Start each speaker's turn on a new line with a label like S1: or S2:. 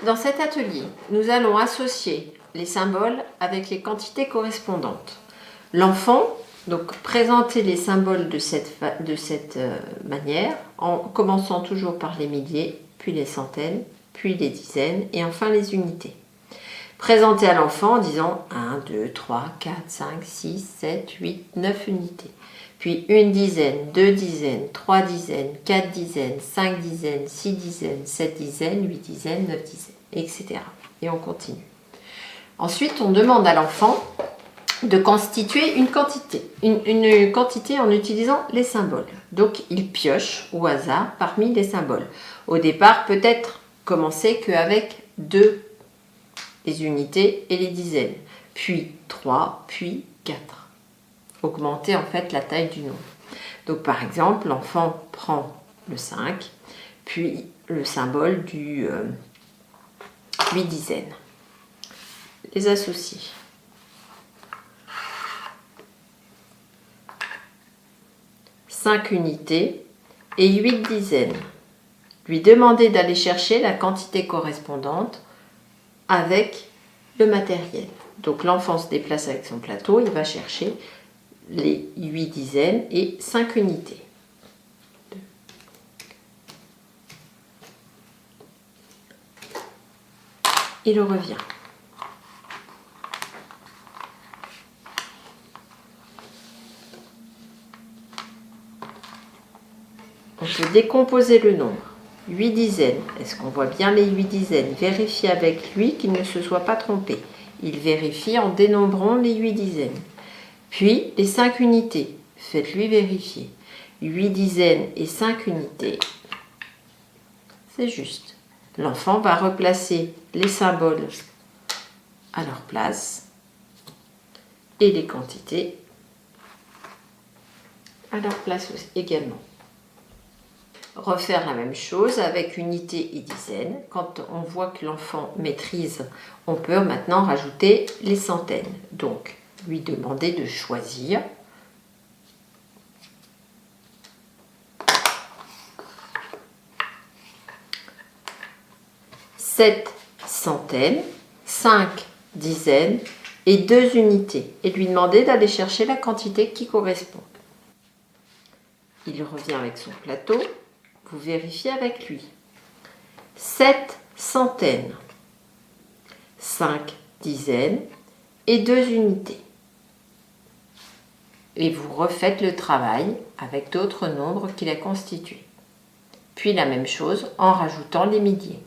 S1: Dans cet atelier, nous allons associer les symboles avec les quantités correspondantes. L'enfant, donc, présenter les symboles de cette manière, en commençant toujours par les milliers, puis les centaines, puis les dizaines et enfin les unités. Présenter à l'enfant en disant 1, 2, 3, 4, 5, 6, 7, 8, 9 unités. Puis une dizaine, 2 dizaines, 3 dizaines, 4 dizaines, 5 dizaines, 6 dizaines, 7 dizaines, 8 dizaines, 9 dizaines, etc. Et on continue. Ensuite, on demande à l'enfant de constituer une quantité en utilisant les symboles. Donc, il pioche au hasard parmi les symboles. Au départ, peut-être commencer qu'avec 2, les unités et les dizaines, puis 3, puis 4. Augmenter en fait la taille du nombre. Donc par exemple, l'enfant prend le 5, puis le symbole du 8 dizaines. Les associer. « 5 unités et 8 dizaines. Lui demander d'aller chercher la quantité correspondante avec le matériel. Donc l'enfant se déplace avec son plateau, il va chercher les 8 dizaines et 5 unités. Il revient. On peut décomposer le nombre. 8 dizaines. Est-ce qu'on voit bien les 8 dizaines? Vérifiez avec lui qu'il ne se soit pas trompé. Il vérifie en dénombrant les 8 dizaines. Puis les 5 unités. Faites-lui vérifier. 8 dizaines et 5 unités. C'est juste. L'enfant va replacer les symboles à leur place et les quantités à leur place également. Refaire la même chose avec unité et dizaines. Quand on voit que l'enfant maîtrise, on peut maintenant rajouter les centaines. Donc, lui demander de choisir. « 7 centaines, 5 dizaines et 2 unités. » Et lui demander d'aller chercher la quantité qui correspond. Il revient avec son plateau. Vous vérifiez avec lui. 7 centaines, 5 dizaines et 2 unités. Et vous refaites le travail avec d'autres nombres qu'il a constitués. Puis la même chose en rajoutant les milliers.